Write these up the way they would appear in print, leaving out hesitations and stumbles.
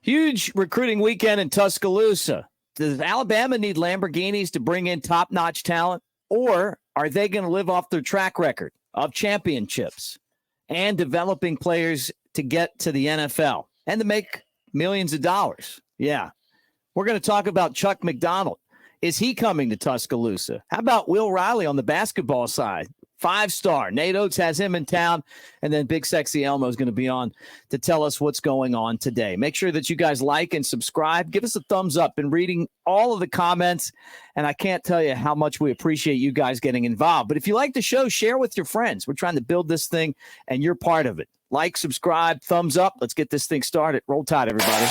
Huge recruiting weekend in Tuscaloosa. Does Alabama need Lamborghinis to bring in top-notch talent, or are they going to live off their track record of championships and developing players to get to the NFL and to make millions of dollars? Yeah. We're going to talk about Chuck McDonald. Is he coming to Tuscaloosa? How about Will Riley on the basketball side? 5-star. Nate Oats has him in town, and then Big Sexy Elmo is going to be on to tell us what's going on today. Make sure that you guys like and subscribe. Give us a thumbs up. Been reading all of the comments, and I can't tell you how much we appreciate you guys getting involved. But if you like the show, share with your friends. We're trying to build this thing, and you're part of it. Like, subscribe, thumbs up. Let's get this thing started. Roll Tide, everybody.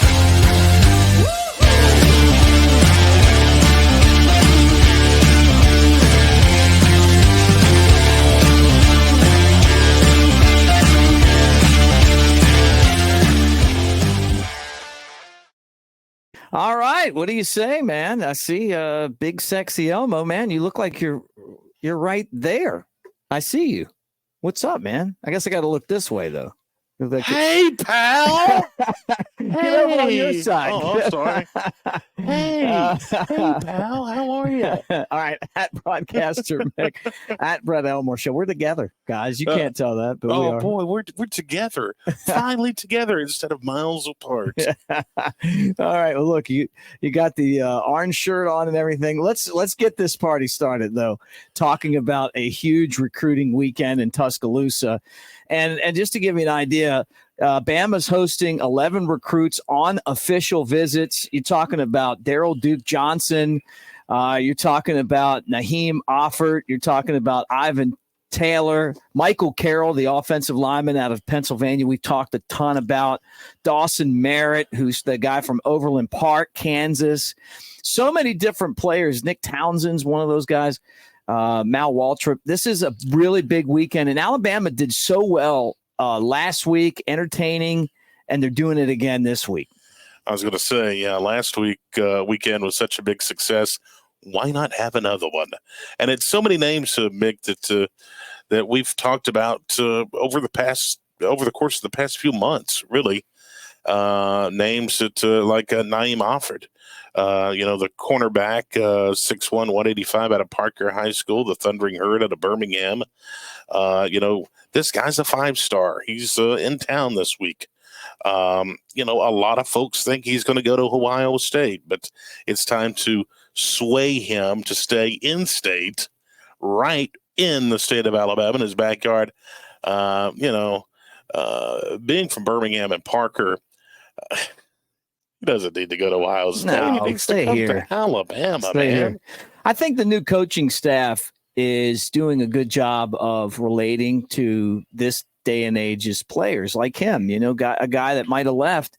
All right. What do you say, man? I see Big Sexy Elmo, man. You look like you're right there. I see you. What's up, man? I guess I got to look this way, though. Hey, pal. Get over on your side. Oh, I'm sorry. Hey, pal. How are you? All right. At Broadcaster Mick, at Brett Elmore Show. We're together, guys. You can't tell that, but we are. Boy, we're together. Finally together instead of miles apart. All right. Well, look, you got the orange shirt on and everything. Let's get this party started, though, talking about a huge recruiting weekend in Tuscaloosa. And just to give you an idea, Bama's hosting 11 recruits on official visits. You're talking about Daryl Duke Johnson. You're talking about Naheem Offert. You're talking about Ivan Taylor, Michael Carroll, the offensive lineman out of Pennsylvania. We've talked a ton about Dawson Merritt, who's the guy from Overland Park, Kansas. So many different players. Nick Townsend's one of those guys. Mal Waltrip. This is a really big weekend, and Alabama did so well last week, entertaining, and they're doing it again this week. I was going to say, yeah, last weekend was such a big success. Why not have another one? And it's so many names, Mick, that we've talked about over the course of the past few months. Really, names that like Naeem Offert. The cornerback, 6'1", 185 out of Parker High School, the Thundering Herd out of Birmingham. This guy's a 5-star. He's in town this week. A lot of folks think he's going to go to Ohio State, but it's time to sway him to stay in state, right in the state of Alabama, in his backyard. Being from Birmingham and Parker, he doesn't need to go to Ohio State. No, he needs stay to come here. to Alabama, Stay man. here. I think the new coaching staff is doing a good job of relating to this day and age's players like him. A guy that might have left,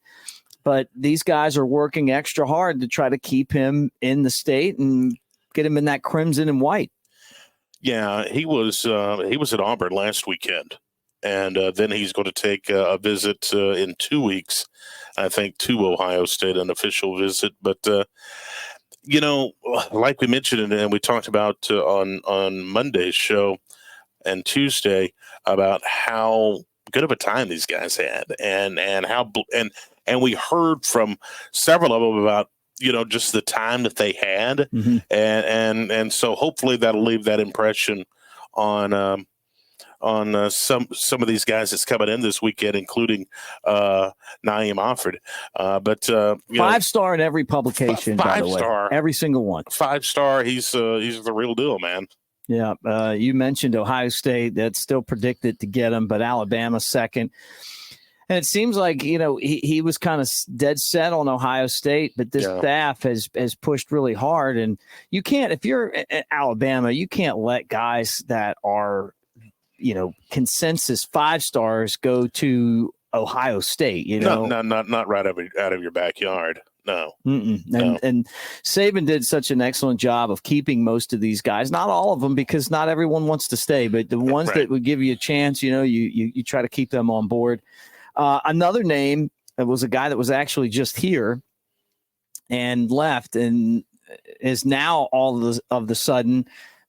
but these guys are working extra hard to try to keep him in the state and get him in that crimson and white. Yeah, he was at Auburn last weekend, and then he's going to take a visit in 2 weeks, I think, to Ohio State, an official visit. But, like we mentioned and we talked about on Monday's show and Tuesday about how good of a time these guys had and we heard from several of them about, just the time that they had. Mm-hmm. And so hopefully that'll leave that impression on some of these guys that's coming in this weekend, including Naeem Offert. But 5-star in every publication, by the way. 5-star, every single one. 5-star. He's the real deal, man. Yeah, you mentioned Ohio State. That's still predicted to get him, but Alabama second. And it seems like, he was kind of dead set on Ohio State, but this staff has pushed really hard. And you can't, if you're at Alabama, you can't let guys that are, consensus 5-stars go to Ohio State, No, not right out of your backyard. No. And Saban did such an excellent job of keeping most of these guys, not all of them, because not everyone wants to stay, but the ones that would give you a chance, you try to keep them on board. Another name was a guy that was actually just here and left and is now all of the sudden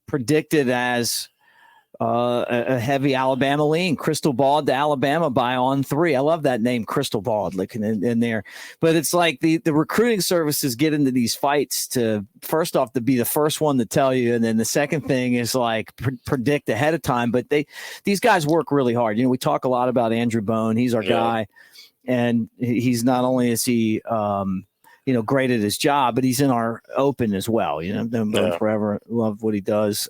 predicted as a heavy Alabama lean. Crystal ball to Alabama by on 3. I love that name, Crystal Ball, looking in there. But it's like the recruiting services get into these fights to, first off, to be the first one to tell you, and then the second thing is like predict ahead of time. But these guys work really hard. We talk a lot about Andrew Bone. He's our guy, and he's not only is he great at his job, but he's in our open as well. I've known Bone forever. Love what he does.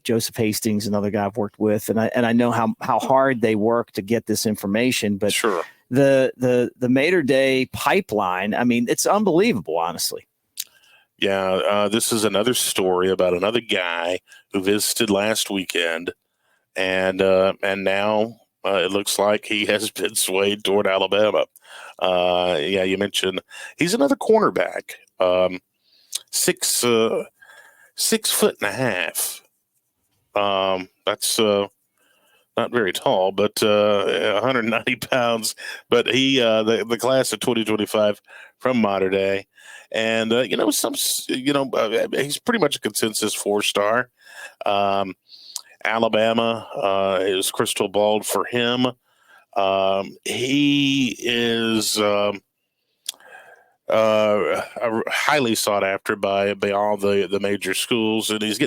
Joseph Hastings, another guy I've worked with, and I know how hard they work to get this information. But sure, the Mater Day pipeline, I mean, it's unbelievable, honestly. Yeah, this is another story about another guy who visited last weekend, and now it looks like he has been swayed toward Alabama. You mentioned he's another cornerback, 6'6.5". That's not very tall, but 190 pounds. But he, the class of 2025 from Mater Day, and he's pretty much a consensus 4-star. Alabama is crystal balled for him. He is highly sought after by all the major schools, and he's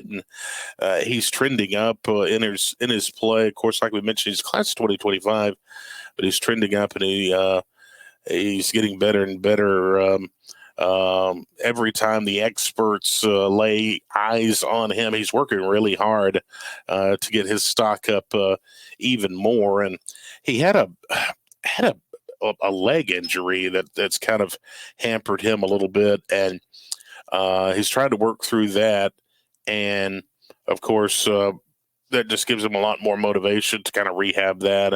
trending up in his play. Of course, like we mentioned, he's class of 2025, but he's trending up, and he's getting better and better. Every time the experts lay eyes on him, he's working really hard to get his stock up even more. And he had a leg injury that's kind of hampered him a little bit, and he's trying to work through that. And of course, that just gives him a lot more motivation to kind of rehab that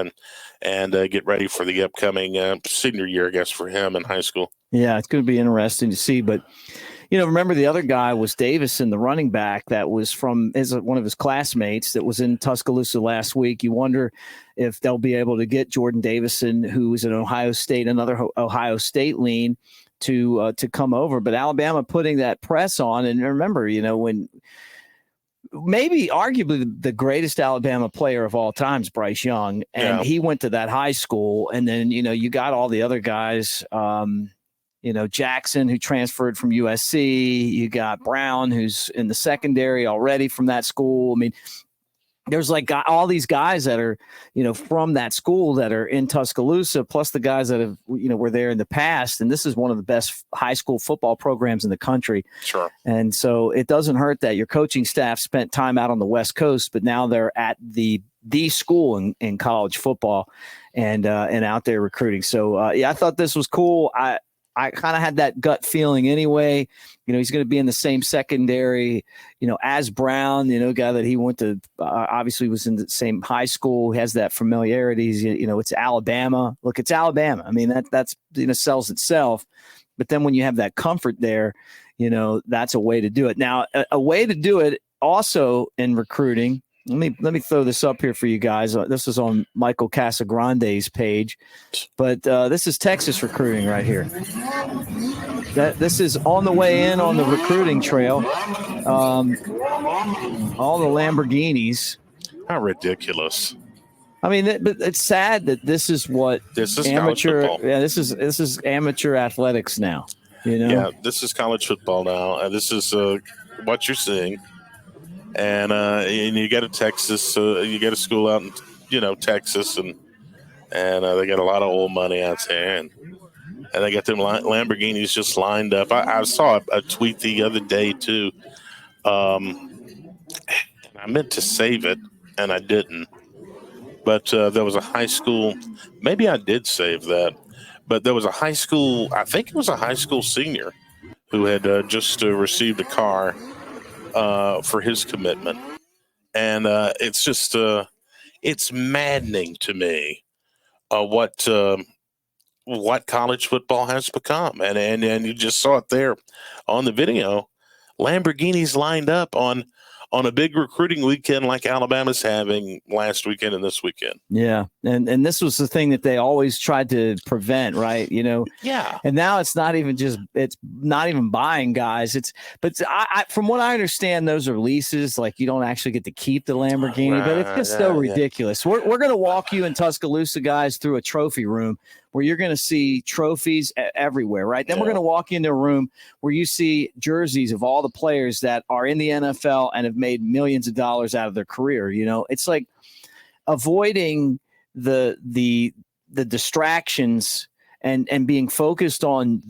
and get ready for the upcoming senior year, I guess, for him in high school. Yeah, it's going to be interesting to see. But, remember the other guy was Davison, the running back that was from one of his classmates that was in Tuscaloosa last week. You wonder if they'll be able to get Jordan Davison, who was in Ohio State, another Ohio State lean, to come over. But Alabama putting that press on. And remember, when maybe arguably the greatest Alabama player of all time is Bryce Young. And he went to that high school. And then, you got all the other guys, Jackson, who transferred from USC. You got Brown, who's in the secondary already from that school. I mean, there's like all these guys that are, from that school that are in Tuscaloosa, plus the guys that have, were there in the past. And this is one of the best high school football programs in the country. Sure. And so it doesn't hurt that your coaching staff spent time out on the West Coast, but now they're at the school in college football and out there recruiting. So, I thought this was cool. I kind of had that gut feeling anyway. He's going to be in the same secondary, as Brown, guy that he went to, obviously was in the same high school, has that familiarity. It's Alabama. Look, it's Alabama. I mean, that's sells itself. But then when you have that comfort there, that's a way to do it. Now, a way to do it also in recruiting. Let me throw this up here for you guys. This is on Michael Casagrande's page, but this is Texas recruiting right here. This is on the way in on the recruiting trail. All the Lamborghinis. How ridiculous! I mean, but it's sad that this is amateur. Yeah, this is amateur athletics now. Yeah, this is college football now, and this is what you're seeing. And you get a Texas, you get a school out in Texas, and they got a lot of old money out there, and they got them Lamborghinis just lined up. I saw a tweet the other day too. I meant to save it and I didn't, but there was a high school. Maybe I did save that, but there was a high school. I think it was a high school senior who had just received a car for his commitment. And it's just it's maddening to me what college football has become. And you just saw it there on the video. Lamborghinis lined up on on a big recruiting weekend like Alabama's having last weekend and this weekend. Yeah. And this was the thing that they always tried to prevent, right? Yeah. And now it's not even buying guys. From what I understand, those are leases. Like, you don't actually get to keep the Lamborghini, but it's just so ridiculous. We're going to walk you in Tuscaloosa, guys, through a trophy room where you're going to see trophies everywhere, right? Then we're going to walk you into a room where you see jerseys of all the players that are in the NFL and have made millions of dollars out of their career. It's like avoiding the distractions and being focused on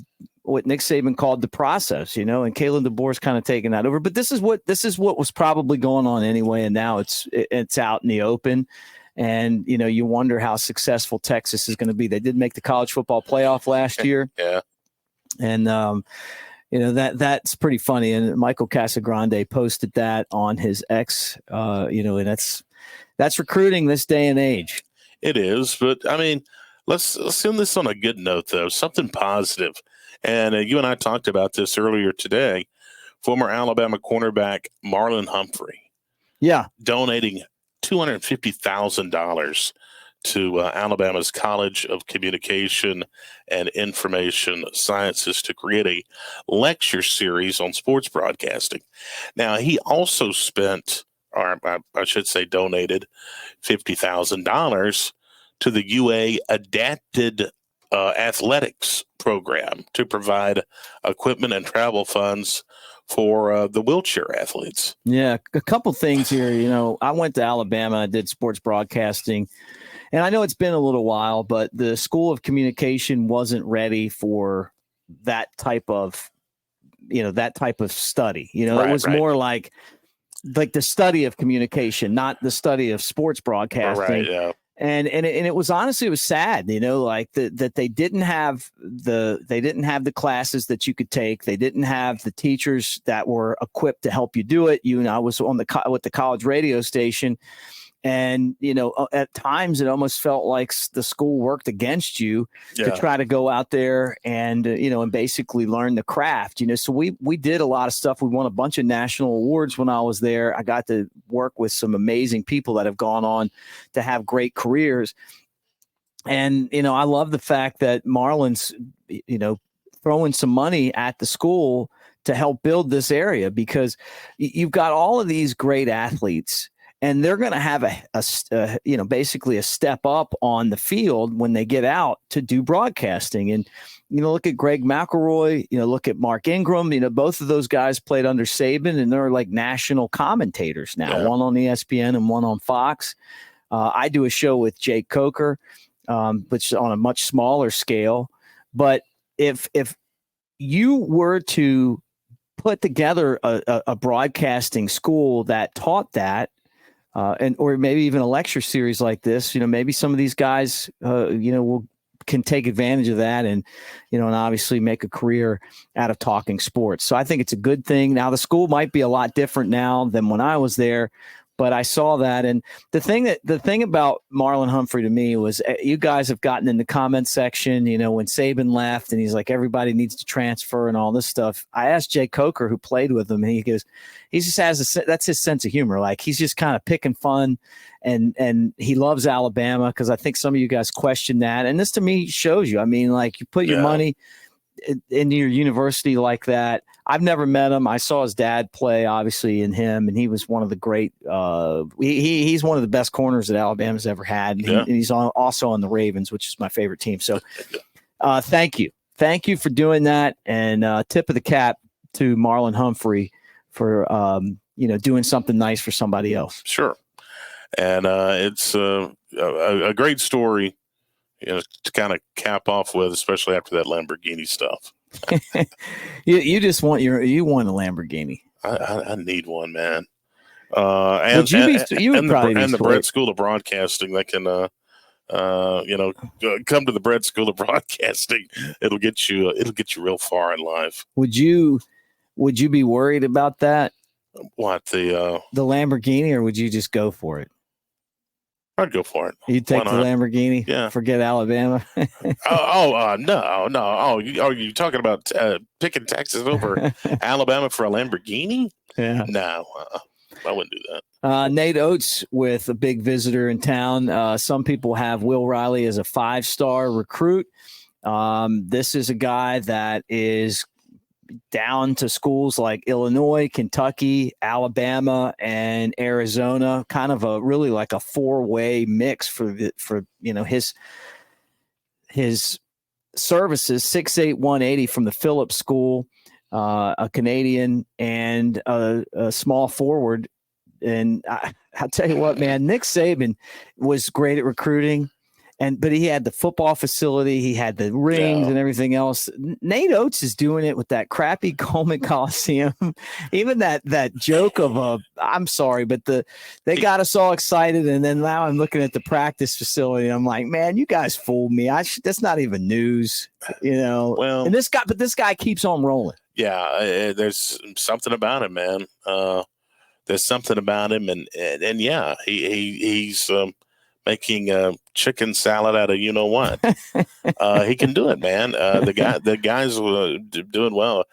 what Nick Saban called the process, and Kalen DeBoer's kind of taking that over. But this is what was probably going on anyway, and now it's out in the open. And, you wonder how successful Texas is going to be. They did make the college football playoff last year. Yeah. And, that's pretty funny. And Michael Casagrande posted that on his X, and that's recruiting this day and age. It is. But, I mean, let's end this on a good note, though, something positive. And you and I talked about this earlier today. Former Alabama cornerback Marlon Humphrey. Yeah. Donating $250,000 to Alabama's College of Communication and Information Sciences to create a lecture series on sports broadcasting. Now, he also spent, or I should say donated, $50,000 to the UA Adapted Athletics program to provide equipment and travel funds for the wheelchair athletes. Yeah, a couple things here. I went to Alabama. I did sports broadcasting, and I know it's been a little while, but the School of Communication wasn't ready for that type of study. It was more like the study of communication, not the study of sports broadcasting. Right. Yeah. And it was honestly, it was sad, that they didn't have the classes that you could take. They didn't have the teachers that were equipped to help you do it. I was with the college radio station, and at times it almost felt like the school worked against you to try to go out there and and basically learn the craft. So we did a lot of stuff. We won a bunch of national awards when I was there. I got to work with some amazing people that have gone on to have great careers. And I love the fact that Marlon's throwing some money at the school to help build this area, because you've got all of these great athletes. And they're going to have basically a step up on the field when they get out to do broadcasting. And, look at Greg McElroy, look at Mark Ingram, both of those guys played under Saban, and they're like national commentators now, one on ESPN and one on Fox. I do a show with Jake Coker, which is on a much smaller scale. But if you were to put together a broadcasting school that taught that, or maybe even a lecture series like this, maybe some of these guys, can take advantage of that and obviously make a career out of talking sports. So I think it's a good thing. Now, the school might be a lot different now than when I was there, but I saw that. And the thing about Marlon Humphrey to me was, you guys have gotten in the comment section, when Saban left and he's like, everybody needs to transfer and all this stuff. I asked Jay Coker, who played with him, and he goes, he just has that's his sense of humor. Like, he's just kind of picking fun, and he loves Alabama, because I think some of you guys question that. And this to me shows you, I mean, like, you put your money in your university like that. I've never met him. I saw his dad play, obviously, in him, and he was one of the great. He's one of the best corners that Alabama's ever had, and he's also on the Ravens, which is my favorite team. So, thank you for doing that, and tip of the cap to Marlon Humphrey for doing something nice for somebody else. Sure, and it's a great story, to kind of cap off with, especially after that Lamborghini stuff. you just want you want a Lamborghini. I need one, man. And the Brett School of Broadcasting that can, come to the Brett School of Broadcasting. It'll get you real far in life. Would you be worried about that? What, the Lamborghini, or would you just go for it? I'd go for it. You'd take the Lamborghini? Yeah. Forget Alabama? No. Oh, are you talking about picking Texas over Alabama for a Lamborghini? Yeah. No. I wouldn't do that. Nate Oats with a big visitor in town. Some people have Will Riley as a 5-star recruit. This is a guy that is down to schools like Illinois, Kentucky, Alabama, and Arizona. Kind of a really like a 4-way mix for his services. 6'8", 180 from the Phillips School, a Canadian, and a small forward. And I'll tell you what, man, Nick Saban was great at recruiting. But he had the football facility, he had the rings and everything else. Nate Oats is doing it with that crappy Coleman Coliseum. Even that joke of I'm sorry, but they got us all excited, and then now I'm looking at the practice facility, and I'm like, man, you guys fooled me. That's not even news, Well, and this guy keeps on rolling. Yeah, there's something about him, man. There's something about him, and yeah, he's making chicken salad out of what. He can do it, man. The guy's doing well.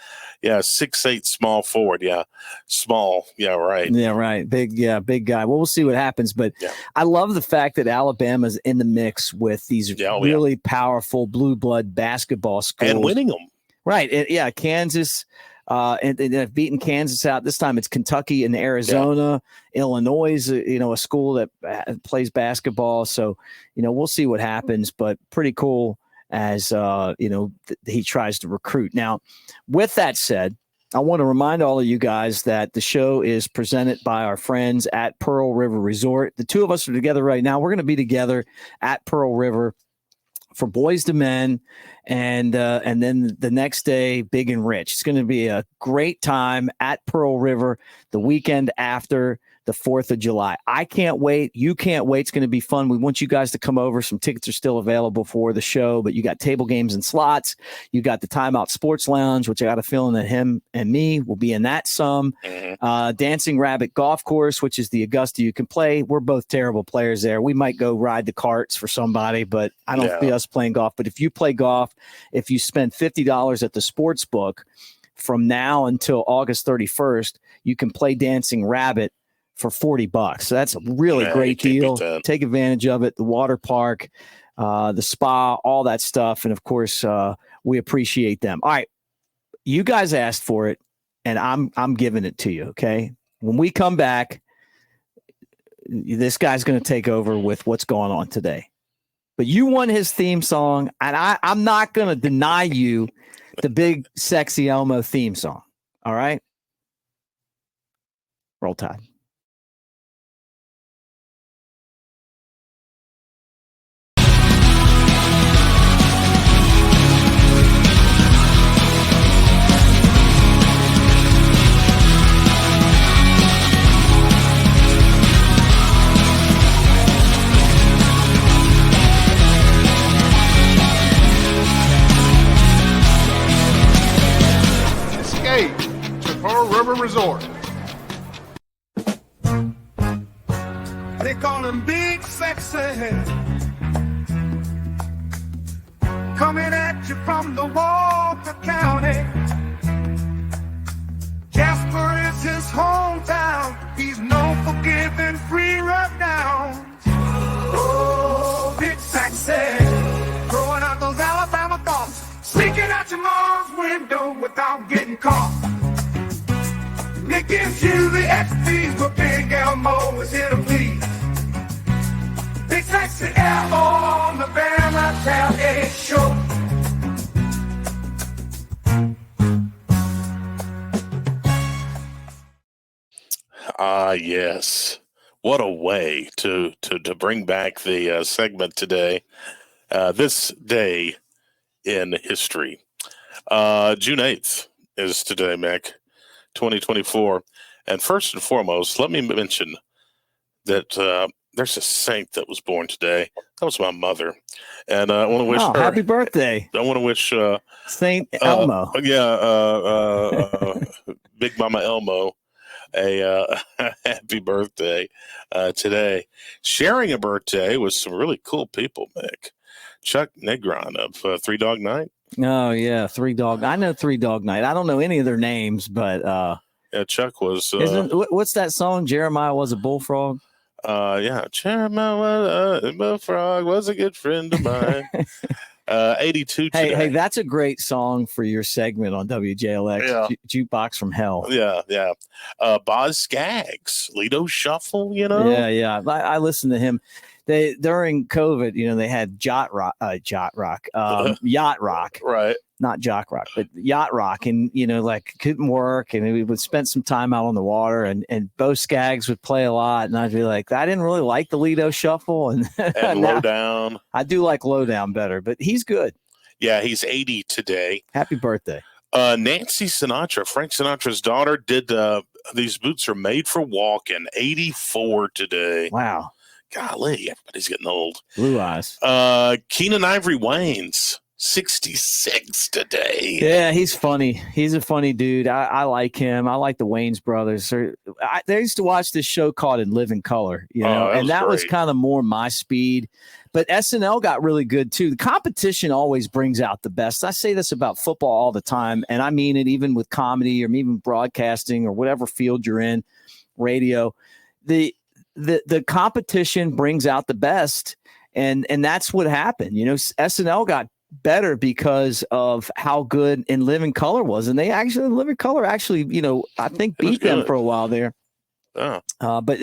Yeah, 6'8", small forward. Yeah, small. Yeah, right. Yeah, right. Big guy. Well, we'll see what happens. But I love the fact that Alabama's in the mix with these really powerful blue blood basketball schools and winning them. Right. Kansas. And have beaten Kansas out. This time it's Kentucky and Arizona. Illinois is, a school that plays basketball. So, we'll see what happens, but pretty cool as, he tries to recruit. Now, with that said, I want to remind all of you guys that the show is presented by our friends at Pearl River Resort. The two of us are together right now. We're going to be together at Pearl River for Boys to Men, and then the next day, Big and Rich. It's going to be a great time at Pearl River the weekend after the 4th of July. I can't wait. You can't wait. It's going to be fun. We want you guys to come over. Some tickets are still available for the show, but you got table games and slots. You got the Timeout Sports Lounge, which I got a feeling that him and me will be in that some. Dancing Rabbit Golf Course, which is the Augusta you can play. We're both terrible players there. We might go ride the carts for somebody, but I don't see us playing golf. But if you play golf, if you spend $50 at the sports book from now until August 31st, you can play Dancing Rabbit for $40. So that's a really great deal. Take advantage of it. The water park, the spa, all that stuff. And of course, we appreciate them. All right. You guys asked for it, and I'm giving it to you. Okay. When we come back, this guy's going to take over with what's going on today. But you want his theme song, and I'm not going to deny you the Big Sexy Elmo theme song. All right. Roll Tide. To Pearl River Resort. They call him Big Sexy, coming at you from the Walker County. Jasper is his hometown. He's known for giving free rundowns. Oh, Big Sexy, throwing out those Alabama thoughts, sneaking out your mom's window without getting caught. Nick gives you the XPs, but Big Elmo is here to please. Big Sexy Elmo on the Bama Tailgate Show. Yes. What a way to bring back the segment today. This day in history. June 8th is today, Mick, 2024. And first and foremost, let me mention that there's a saint that was born today. That was my mother. And I want to wish her happy birthday. I want to wish Saint Elmo. Big Mama Elmo a happy birthday today. Sharing a birthday with some really cool people, Mick. Chuck Negron of Three Dog Night. Oh, yeah, Three Dog. I know Three Dog Night. I don't know any of their names, but Yeah, Chuck was. What's that song? Jeremiah was a bullfrog. Jeremiah was a bullfrog, was a good friend of mine. 82 today. Hey, that's a great song for your segment on WJLX. Yeah. Jukebox from Hell. Yeah. Boz Scaggs, Lido Shuffle, Yeah. I listened to him. During COVID, they had yacht rock, right? Not jock rock, but yacht rock, and couldn't work, and we would spend some time out on the water, and Bo Scaggs would play a lot, and I'd be like, I didn't really like the Lido Shuffle, and Low Down. I do like Low Down better, but he's good. Yeah, he's 80 today. Happy birthday. Nancy Sinatra, Frank Sinatra's daughter, did these boots are made for walking. 84 today. Wow. Golly, everybody's getting old. Blue eyes. Keenan Ivory Wayans, 66 today. Yeah, he's funny. He's a funny dude. I like him. I like the Wayans brothers. They used to watch this show called In Living Color, that was kind of more my speed. But SNL got really good too. The competition always brings out the best. I say this about football all the time, and I mean it even with comedy or even broadcasting or whatever field you're in, radio. The competition brings out the best, and that's what happened. SNL got better because of how good In Living Color was, and In Living Color actually, I think beat them for a while there. Oh. But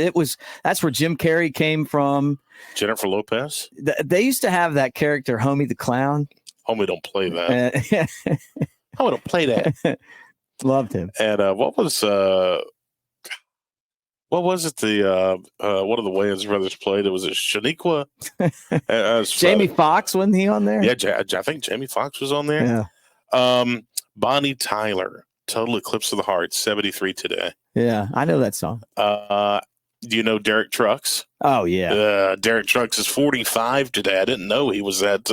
that's where Jim Carrey came from. Jennifer Lopez. They used to have that character, Homie the Clown. Homie don't play that. Homie don't play that. Loved him. And what was it? One of the Wayans brothers played? Was it Shaniqua? Jamie Foxx, wasn't he on there? Yeah, I think Jamie Foxx was on there. Yeah. Bonnie Tyler, Total Eclipse of the Heart, 73 today. Yeah, I know that song. Do you know Derek Trucks? Oh, yeah. Derek Trucks is 45 today. I didn't know he was at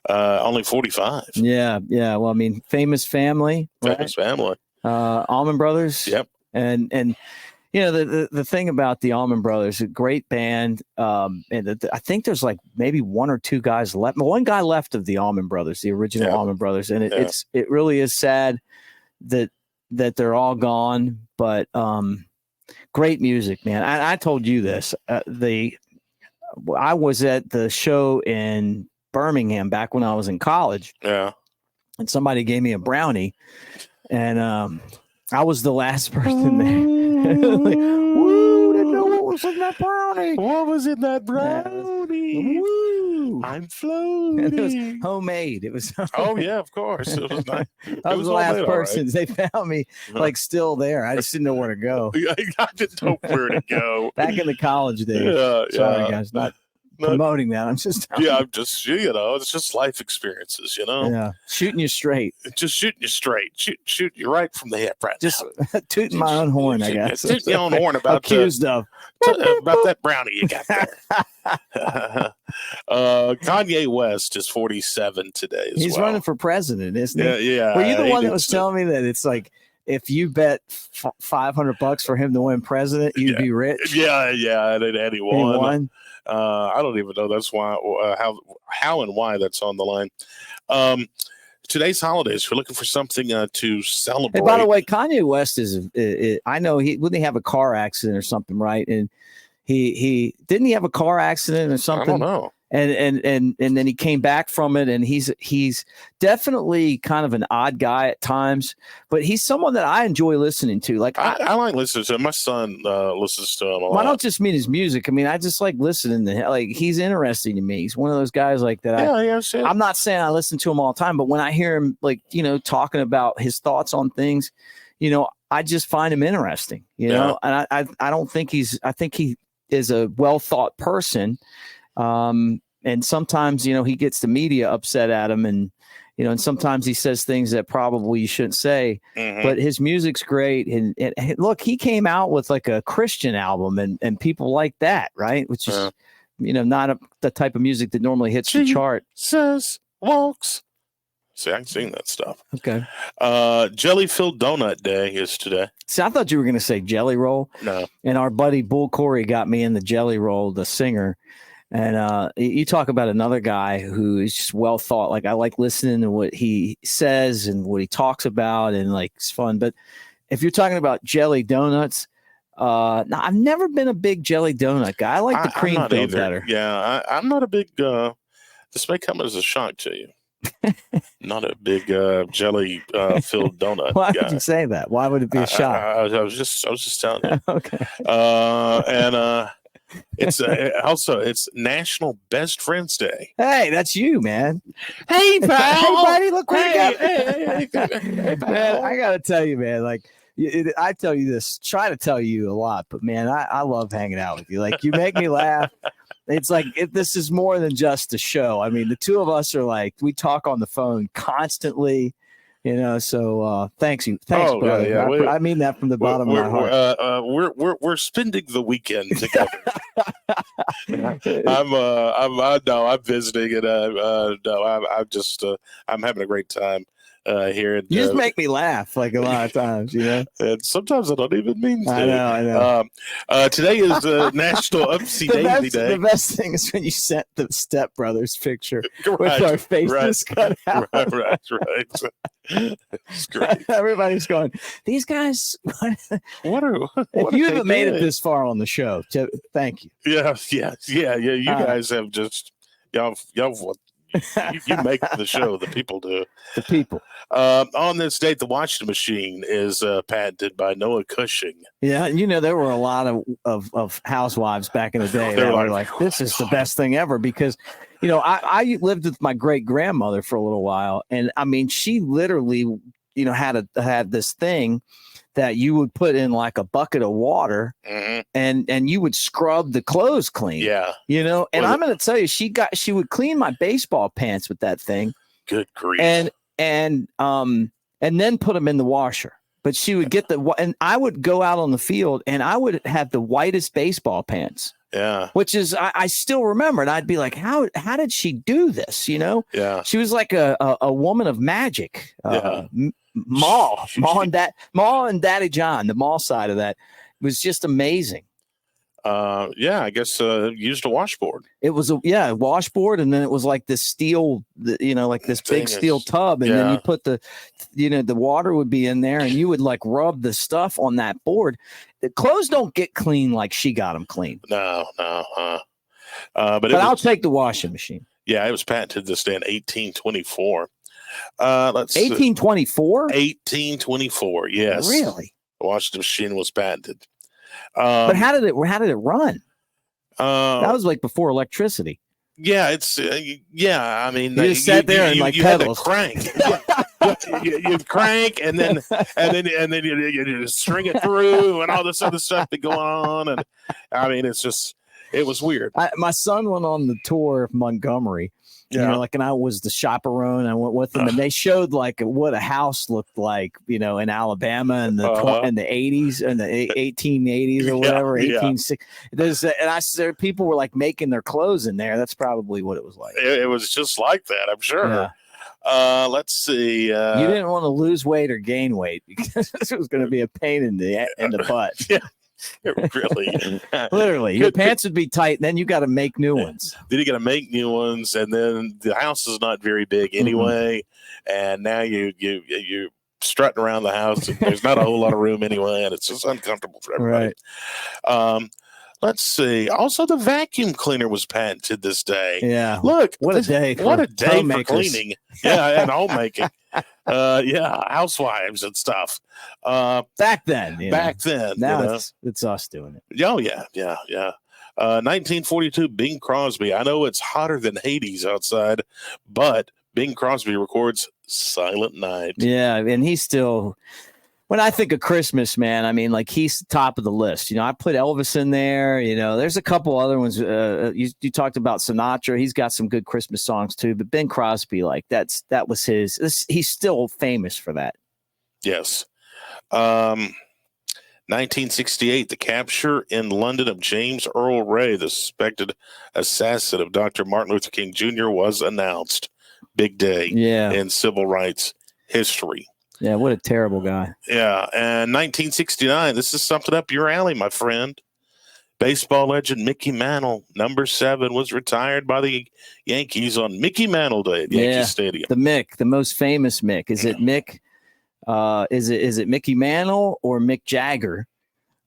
only 45. Yeah. Well, I mean, Famous Family. Famous Family. Allman Brothers. Yep. And the thing about the Allman Brothers, a great band. And I think there's like maybe one or two guys left. One guy left of the Allman Brothers, the original Allman Brothers. And it really is sad that they're all gone. But great music, man. I told you this. I was at the show in Birmingham back when I was in college. Yeah. And somebody gave me a brownie, and I was the last person there. Like, woo, didn't know what was in that brownie. What was in that brownie? Woo. I'm floating. And it was homemade. It was. Oh yeah, of course. It was nice. I was the last person. Right. They found me like still there. I just didn't know where to go. I didn't know where to go. Back in the college days. Sorry, guys, not promoting that. I'm just it's just life experiences, Yeah, shooting you straight. Just shooting you straight. Shoot you right from the hip, right? Just tooting my own horn, I guess. Tooting your own horn about that brownie you got there. Kanye West is 47 today. He's running for president, isn't he? Yeah. Were you the one that was telling me that it's like if you bet $500 for him to win president, you'd be rich? Yeah. And he won. I don't even know that's why how and why that's on the line. Today's holidays. We're looking for something to celebrate. Hey, by the way, Kanye West is I know wouldn't he have a car accident or something, right? And he didn't he have a car accident or something? I don't know. And then he came back from it, and he's definitely kind of an odd guy at times, but he's someone that I enjoy listening to. Like I like listening to him. My son listens to him a lot. I don't just mean his music. I mean, I just like listening to him. Like he's interesting to me. He's one of those guys like that. I'm not saying I listen to him all the time, but when I hear him, like talking about his thoughts on things, I just find him interesting. And I don't think I think he is a well thought person. And sometimes, he gets the media upset at him and sometimes he says things that probably you shouldn't say, but his music's great. And look, he came out with like a Christian album and people like that, right? Which is, not the type of music that normally hits the chart. Jesus walks. See, I can sing that stuff. Okay. Jelly-filled donut day is today. See, I thought you were going to say Jelly Roll. No. And our buddy Bull Corey got me in the Jelly Roll, the singer. And you talk about another guy who is just well thought. Like I like listening to what he says and what he talks about, and like it's fun. But if you're talking about jelly donuts, no, I've never been a big jelly donut guy. I like the cream filled better. Yeah, I'm not a big. This may come as a shock to you. Not a big jelly filled donut. Why guy. would you say that? Why would it be a shock? I was just telling you. Okay. And it's also it's National Best Friends Day. Hey, that's you, man. Hey, pal. Hey, buddy, look what you got. Hey, Man, I gotta tell you, man. Like, I tell you this, try to tell you a lot, but man, I love hanging out with you. Like, you make me laugh. It's like this is more than just a show. I mean, the two of us are like, we talk on the phone constantly, you know. So thanks, brother. Yeah. I mean that from the bottom of my heart. We're spending the weekend together. I'm visiting, and I'm having a great time. Here. You just make me laugh like a lot of times, you know. And sometimes I don't even mean to. I know. Today is National Upsy Daisy Day. The best thing is when you sent the Step Brothers picture with our faces cut out. Right. It's great. Everybody's going, these guys. What if you haven't made it this far on the show, thank you. Yeah. You guys have just y'all. You make the show. The people do. The people. On this date, the washing machine is patented by Noah Cushing. Yeah, you know, there were a lot of housewives back in the day that were like, this is the best thing ever because, you know, I lived with my great-grandmother for a little while. And, I mean, she literally, you know, had this thing that you would put in like a bucket of water and you would scrub the clothes clean. Yeah. You know, and I'm going to tell you, she would clean my baseball pants with that thing. Good grief. And then put them in the washer. But she would get and I would go out on the field and I would have the whitest baseball pants. Yeah. Which is, I still remember. And I'd be like, how did she do this? You know? Yeah. She was like a woman of magic. Maul and Daddy John, the Maul side of that was just amazing. I guess used a washboard. It was a washboard, and then it was like this steel, like this big steel tub, and then you put the water would be in there, and you would like rub the stuff on that board. The clothes don't get clean like she got them clean. No. But I'll take the washing machine. Yeah, it was patented this day in 1824. 1824? 1824, yes. Really? The washing machine was patented. But how did it run? That was like before electricity. Yeah, it's I mean, you just sat there and like pedals. Had to crank. you crank and then you just string it through and all this other stuff be going on, and I mean it was weird. My son went on the tour of Montgomery. Yeah. And I was the chaperone. I went with them, and they showed like what a house looked like, in Alabama in the 80s and the 1880s or whatever. 1860. And people were like making their clothes in there. That's probably what it was like. It was just like that, I'm sure. Yeah. Let's see. You didn't want to lose weight or gain weight because this was going to be a pain in the butt. Yeah. Really, literally, your pants would be tight. And then you got to make new ones. Then you got to make new ones, and then the house is not very big anyway. And now you're strutting around the house. And there's not a whole lot of room anyway, and it's just uncomfortable for everybody. Right. Let's see. Also, the vacuum cleaner was patented this day. Yeah. Look, what a day! What a day for cleaning. Yeah, and homemaking. Housewives and stuff. Back then. Now it's us doing it. Oh, yeah. 1942, Bing Crosby. I know it's hotter than Hades outside, but Bing Crosby records Silent Night. Yeah, and he's still... When I think of Christmas, man, I mean, like he's top of the list. I put Elvis in there. There's a couple other ones. You talked about Sinatra. He's got some good Christmas songs too. But Bing Crosby, like that was his. He's still famous for that. Yes. 1968, the capture in London of James Earl Ray, the suspected assassin of Dr. Martin Luther King Jr., was announced. Big day in civil rights history. Yeah, what a terrible guy. Yeah, and 1969, this is something up your alley, my friend. Baseball legend Mickey Mantle, number 7, was retired by the Yankees on Mickey Mantle Day at Yankee Stadium. The Mick, the most famous Mick. Is it Mick? Is it Mickey Mantle or Mick Jagger?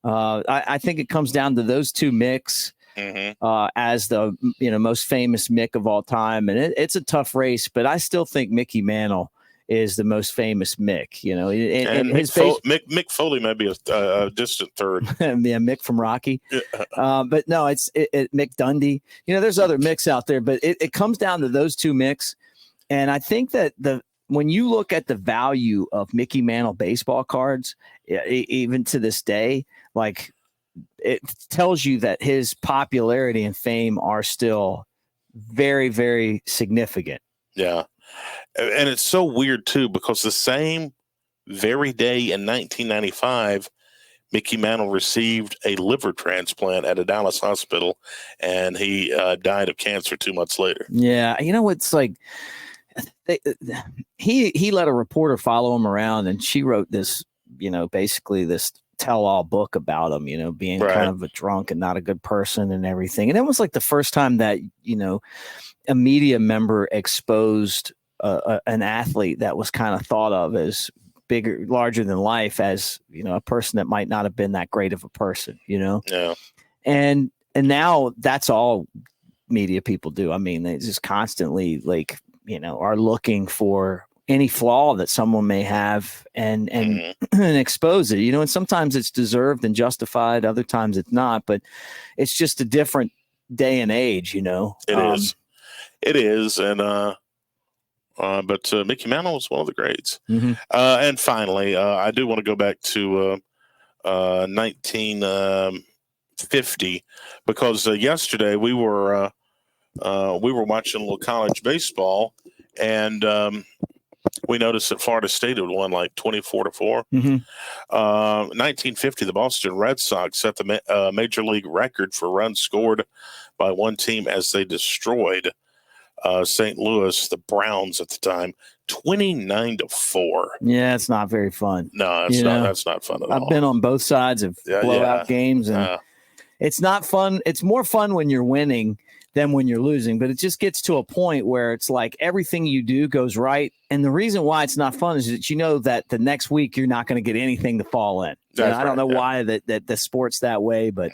I think it comes down to those two Micks as the most famous Mick of all time, and it's a tough race, but I still think Mickey Mantle is the most famous Mick. And Mick Foley may be a distant third. Yeah, Mick from Rocky. Yeah. But no, it's Mick Dundee. There's other Micks out there, but it comes down to those two Micks, and I think that when you look at the value of Mickey Mantle baseball cards, even to this day, like it tells you that his popularity and fame are still very, very significant. Yeah. And it's so weird too, because the same very day in 1995, Mickey Mantle received a liver transplant at a Dallas hospital, and he died of cancer 2 months later. Yeah. It's like, he let a reporter follow him around, and she wrote this, basically this tell-all book about him, being Right. kind of a drunk and not a good person and everything. And it was like the first time that, a media member exposed an athlete that was kind of thought of as bigger, larger than life, as, a person that might not have been that great of a person, Yeah. And now that's all media people do. I mean, they just constantly are looking for any flaw that someone may have and and expose it, and sometimes it's deserved and justified. Other times it's not, but it's just a different day and age, It is. It is. And, but Mickey Mantle was one of the greats. And finally, I do want to go back to 1950, because yesterday we were watching a little college baseball, and we noticed that Florida State had won like 24-4. 1950, the Boston Red Sox set the major league record for runs scored by one team as they destroyed St. Louis, the Browns at the time, 29-4. Yeah, it's not very fun. No, it's not. That's not fun at all. I've been on both sides of blowout games, and it's not fun. It's more fun when you're winning than when you're losing, but it just gets to a point where it's like everything you do goes right. And the reason why it's not fun is that that the next week you're not going to get anything to fall in. I don't know why that the sport's that way, but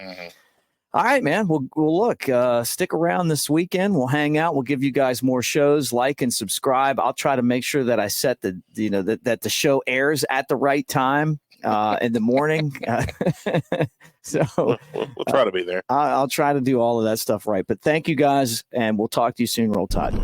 all right, man. We'll look, stick around this weekend. We'll hang out. We'll give you guys more shows. Like and subscribe. I'll try to make sure that I set that the show airs at the right time in the morning. So we'll try to be there. I'll try to do all of that stuff right. But thank you guys, and we'll talk to you soon. Roll Tide.